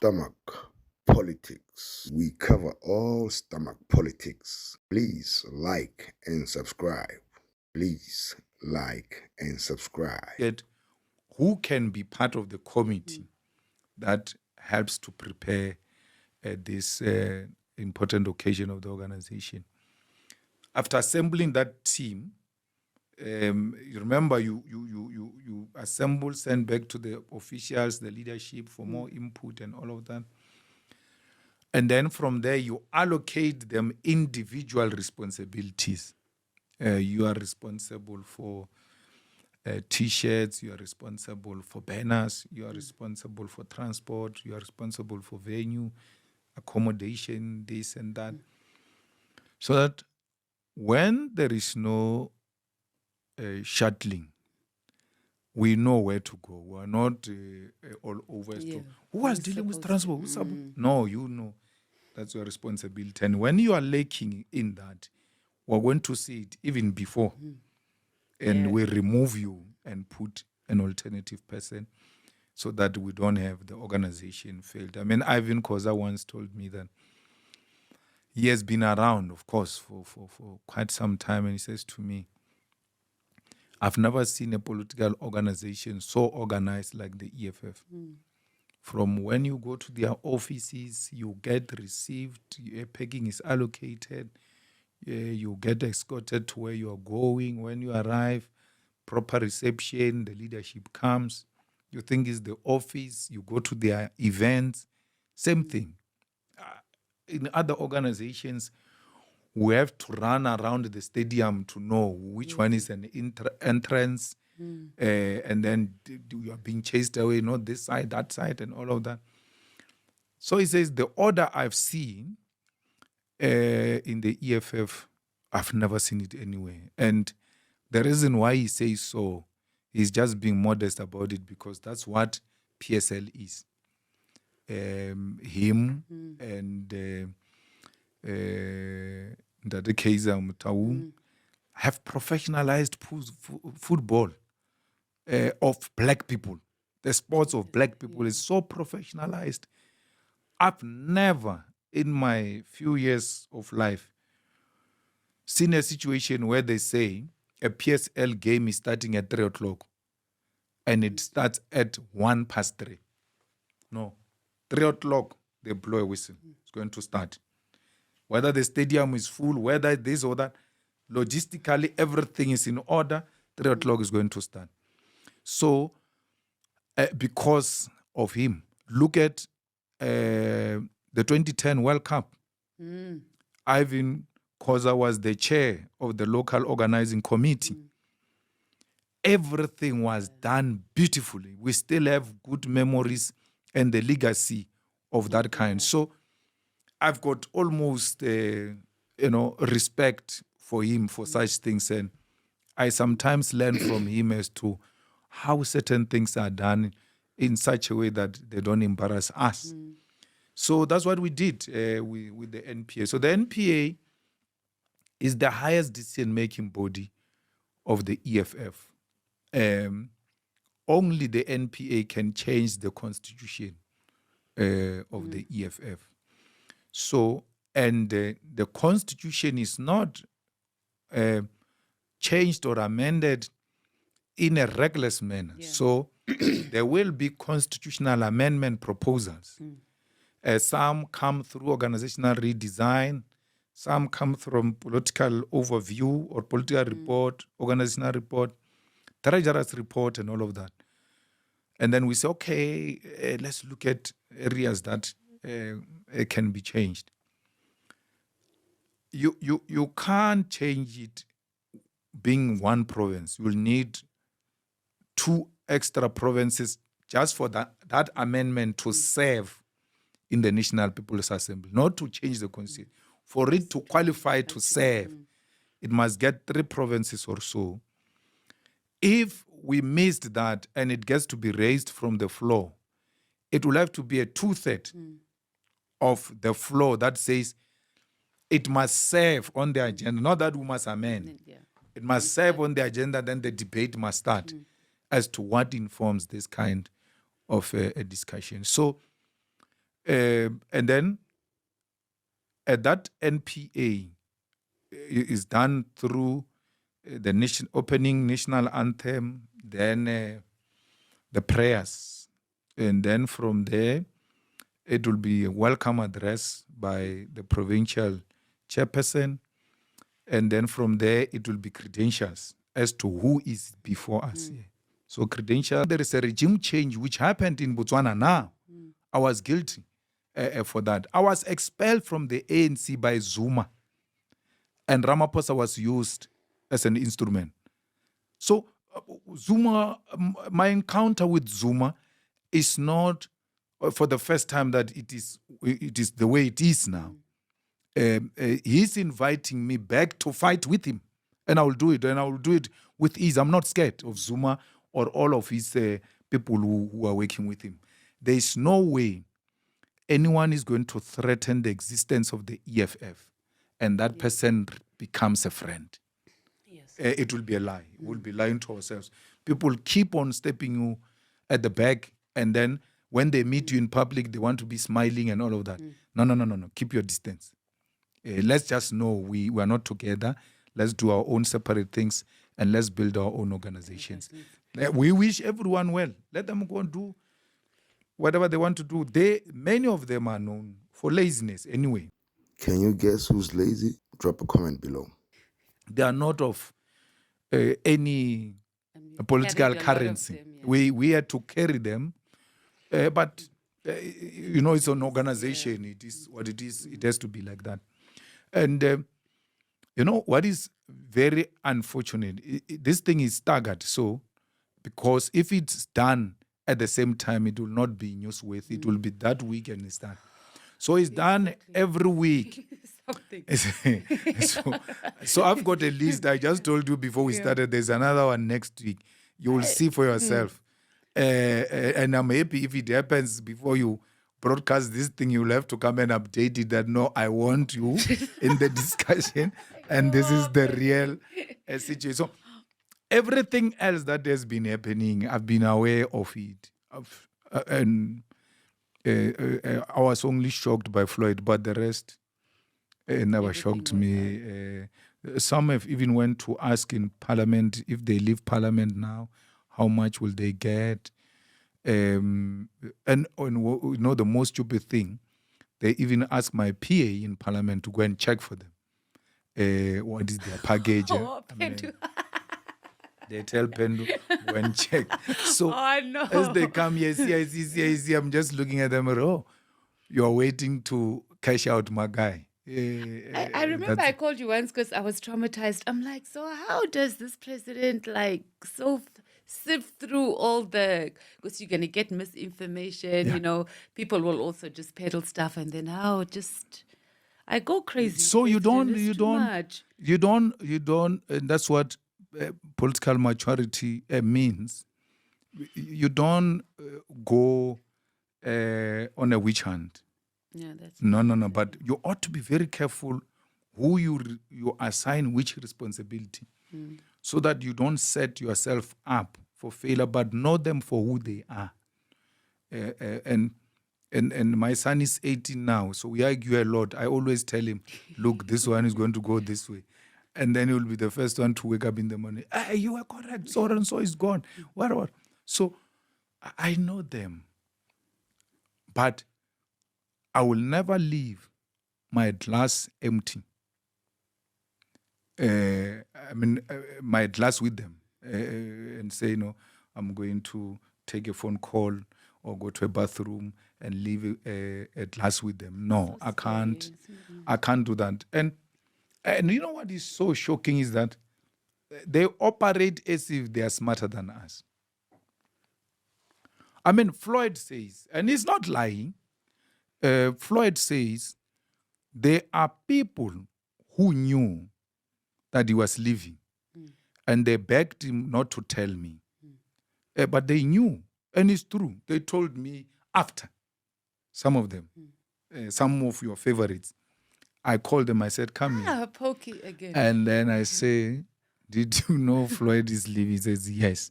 Stomach politics. We cover all stomach politics. Please like and subscribe. Please like and subscribe. Yet, who can be part of the committee that helps to prepare this important occasion of the organization? After assembling that team, you remember you assemble, send back to the officials, the leadership for more input and all of that. And then from there, you allocate them individual responsibilities. You are responsible for T-shirts, you are responsible for banners, you are responsible for transport, you are responsible for venue, accommodation, this and that. So that when there is no shuttling, we know where to go. We are not all over. Who was dealing with transport? No, you know. That's your responsibility. And when you are lacking in that, we're going to see it even before. And we remove you and put an alternative person so that we don't have the organization failed. I mean, Ivan Koza once told me that he has been around, of course, for quite some time. And he says to me, I've never seen a political organization so organized like the EFF. From when you go to their offices, you get received, packing is allocated, you get escorted to where you are going. When you arrive, proper reception, the leadership comes. You think it's the office, you go to their events, same thing. In other organizations, we have to run around the stadium to know which one is an entrance, and then you are being chased away, not this side, that side, and all of that. So he says, the order I've seen in the EFF, I've never seen it anywhere. And the reason why he says so, he's just being modest about it because that's what PSL is. Him and Ndade Kaiser Mutaung have professionalized football of black people. The sports of black people is so professionalized. I've never, in my few years of life, seen a situation where they say a PSL game is starting at 3 o'clock and it starts at 3:01. No. 3 o'clock, they blow a whistle. It's going to start. Whether the stadium is full, whether this or that, logistically, everything is in order. 3 o'clock is going to start. So, because of him, look at the 2010 World Cup. Ivan Koza was the chair of the local organizing committee. Everything was done beautifully. We still have good memories and the legacy of that kind. So I've got almost, respect for him for such things. And I sometimes learn from him as to how certain things are done in such a way that they don't embarrass us. So that's what we did with the NPA. So the NPA is the highest decision-making body of the EFF. Only the NPA can change the constitution of the EFF. So, and the constitution is not changed or amended in a reckless manner. So there will be constitutional amendment proposals. Some come through organizational redesign, some come from political overview or political report, organizational report, treasurer's report, and all of that. And then we say, okay, let's look at areas that can be changed. You can't change it being one province. You'll need 2 extra provinces just for that amendment to serve in the National People's Assembly, not to change the constitution. For it to qualify to serve, it must get 3 provinces or so. If we missed that and it gets to be raised from the floor, it will have to be a 2/3 of the floor that says it must serve on the agenda, not that we must amend. It must serve on the agenda, then the debate must start as to what informs this kind of a discussion. So And then that NPA is done through the opening national anthem, then the prayers. And then from there, it will be a welcome address by the provincial chairperson. And then from there, it will be credentials as to who is before us here. So credential, there is a regime change which happened in Botswana now. I was guilty for that. I was expelled from the ANC by Zuma. And Ramaphosa was used as an instrument. So Zuma, my encounter with Zuma is not for the first time that it is the way it is now. He's inviting me back to fight with him, and I will do it, and I will do it with ease. I'm not scared of Zuma or all of his people who are working with him. There is no way anyone is going to threaten the existence of the EFF, and that person becomes a friend. Yes. It will be a lie. We'll be lying to ourselves. People keep on stepping you at the back, and then when they meet you in public, they want to be smiling and all of that. No. Keep your distance. Let's just know we are not together. Let's do our own separate things, and let's build our own organizations. We wish everyone well. Let them go and do whatever they want to do. Many of them are known for laziness anyway. Can you guess who's lazy? Drop a comment below. They are not of any political currency. Them, We had to carry them, but it's an organization. It is what it is. It has to be like that. And what is very unfortunate, this thing is staggered. So, because if it's done at the same time, it will not be newsworthy. It will be that week and it's done. So it's done every week. so I've got a list. I just told you before we started, there's another one next week. You will see for yourself. And I'm happy if it happens before you broadcast this thing, you'll have to come and update it that, no, I want you in the discussion. And this is the real situation. So everything else that has been happening, I've been aware of it. I was only shocked by Floyd, but the rest never shocked me. Some have even went to ask in Parliament, if they leave Parliament now, how much will they get? And the most stupid thing, they even asked my PA in Parliament to go and check for them. What is their package? They tell Pendu, go and check. So as they come here, see, I'm just looking at them, you're waiting to cash out my guy. I remember I called you once because I was traumatized. I'm like, so how does this president sift through all because you're going to get misinformation, people will also just peddle stuff, and then I go crazy. So you don't, and that's what political maturity means. You don't go on a witch hunt. Yeah, that's no. But you ought to be very careful who you assign which responsibility, so that you don't set yourself up for failure, but know them for who they are. And my son is 18 now, so we argue a lot. I always tell him, look, this one is going to go this way. And then he will be the first one to wake up in the morning. Hey, you are correct. So and so is gone. What? So I know them. But I will never leave my glass empty. My glass with them. And say, I'm going to take a phone call or go to a bathroom and leave a glass with them. No, I can't. I can't do that. And you know what is so shocking is that they operate as if they are smarter than us. Floyd says, and he's not lying, Floyd says there are people who knew that he was leaving, and they begged him not to tell me. But they knew, and it's true. They told me after, some of them, some of your favorites. I called them, I said, come here. Pokey again. And then I say, did you know Floyd is leaving? He says, yes.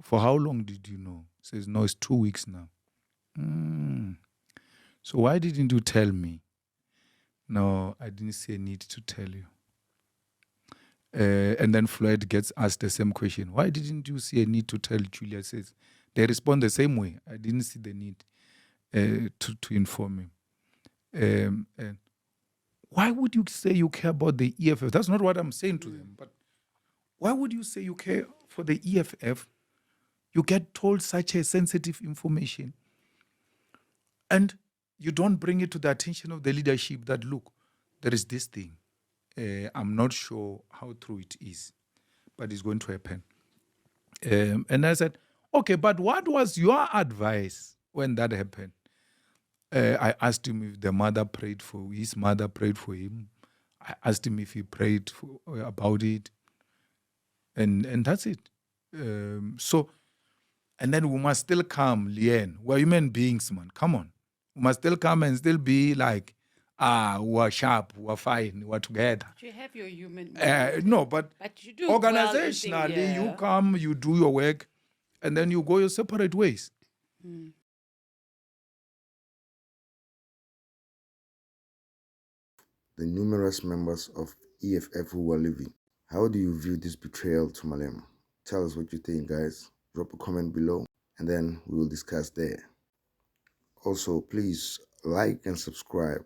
For how long did you know? He says, no, it's 2 weeks now. So why didn't you tell me? No, I didn't see a need to tell you. And then Floyd gets asked the same question. Why didn't you see a need to tell? Julia says, they respond the same way. I didn't see the need to inform him. And why would you say you care about the EFF? That's not what I'm saying to them. But why would you say you care for the EFF? You get told such a sensitive information. And you don't bring it to the attention of the leadership that, look, there is this thing. I'm not sure how true it is, but it's going to happen. And I said, okay, but what was your advice when that happened? I asked him if his mother prayed for him. I asked him if he prayed about it. And that's it. And then we must still come, Lien. We're human beings, man. Come on. We must still come and still be like, we're sharp, we're fine, we're together. But you have your human No, but you do organizationally, you come, you do your work, and then you go your separate ways. The numerous members of EFF who were leaving. How do you view this betrayal to Malema? Tell us what you think, guys. Drop a comment below, and then we will discuss there. Also, please like and subscribe.